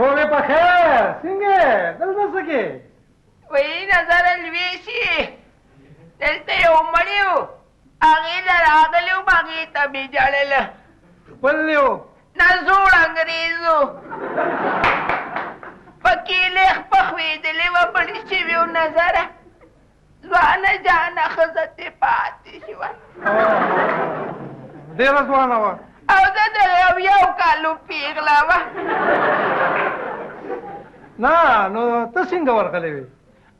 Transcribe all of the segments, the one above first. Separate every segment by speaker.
Speaker 1: روغې په خیر څنګه دلته څه کې
Speaker 2: وایي نظر لویشي دلته یو مړی و هغې له راغلی وم هغې ته مې ژړله
Speaker 1: خپل دی و
Speaker 2: نه زوړ انګریز و پکې لیخ پخوېدلې وه مړې شوې و نظره ځوانه جانه ښځه ترې پاتې شوه
Speaker 1: ډېره ځوانه وه
Speaker 2: او زه د یو کالو پیغله وه
Speaker 1: نه نو ته څنګه ورغلی وې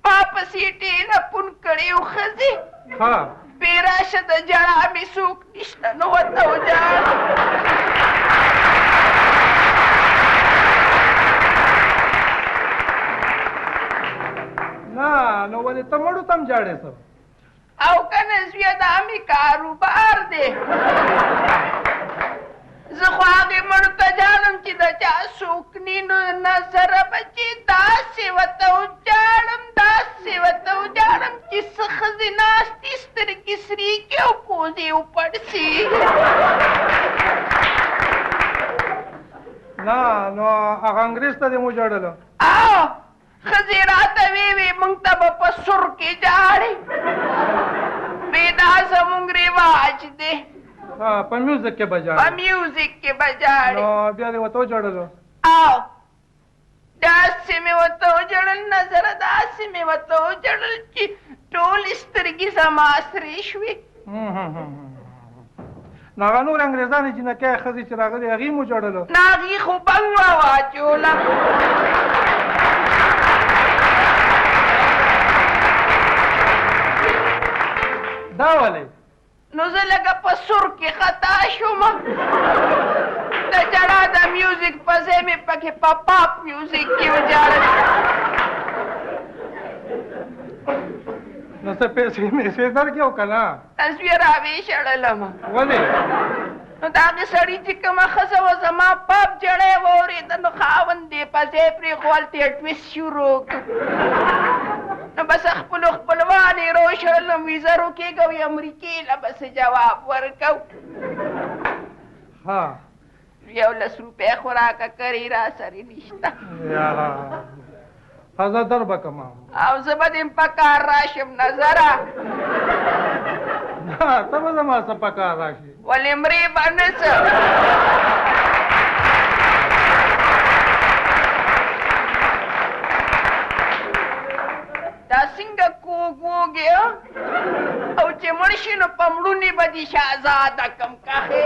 Speaker 2: ما پسې ټېلیفون کړی و ښځې
Speaker 1: ها
Speaker 2: بې راشه د ژړا مې څوک نشته نو ورته وژاړم
Speaker 1: نه نو ولې ته مړو ته هم ژاړې څه
Speaker 2: او که نه زویه دا مې کاروبار دی زه خو هغې مړو ته ژاړم چې د چا څوک ني نو نظره به چې داسې ورته وژاړم داسې ورته وژاړم چې څه ښځې ناستې سترګې سرې کړي او پوزې وپړسېږي
Speaker 1: نه نو هغه انګریز ته دې مو ژړلو
Speaker 2: او ښځې راته ویې موږ ته به په سور کې ژاړې وی دا زموږ رواج دی
Speaker 1: په میوزیک کې به
Speaker 2: په
Speaker 1: ژاړې
Speaker 2: میوزیک کې به ژاړې
Speaker 1: نو بیا دې ورته وژړلو
Speaker 2: او داسې مې ورته وژړل نظره داسې مې ورته وژړل چې ټولې سترګې زما سرې شوې
Speaker 1: نو هغه نور انګریزانې جینکۍ ښځې چې راغلې هغې مو ژړلو
Speaker 2: نه هغې خو بنګ واچوله
Speaker 1: دا ولې
Speaker 2: نو زه لکه په سور کې خطا شوم د ژړا د میوزیک په ځای مې پکې په پاپ میوزیک کې وژړل
Speaker 1: نو څه پیسې میسې درکې او که نه
Speaker 2: تصویر راویشړلم
Speaker 1: ولې
Speaker 2: نو د هغې سړي چې کومه ښځه وه زما پاپ جړی واورېده نو خاوند دې په ځای پرېښول ته یې ټویست شروع کړ نو بس خپلو خپلوان یې روشړلم وي زه روکېږه وي امریکې له بس جواب ورکو
Speaker 1: ها
Speaker 2: 11 روپۍ خو راکه کرې را سرې نشته
Speaker 1: یاره ښځه در به کمه
Speaker 2: او زه به دې په کار راشم نظره
Speaker 1: نه ته به زما څه په کار راشي
Speaker 2: ولې مرې به نه څه دا څنګه کوږ وږې او چې مړ شي نو په مړونې به دې شهزاده کم کښې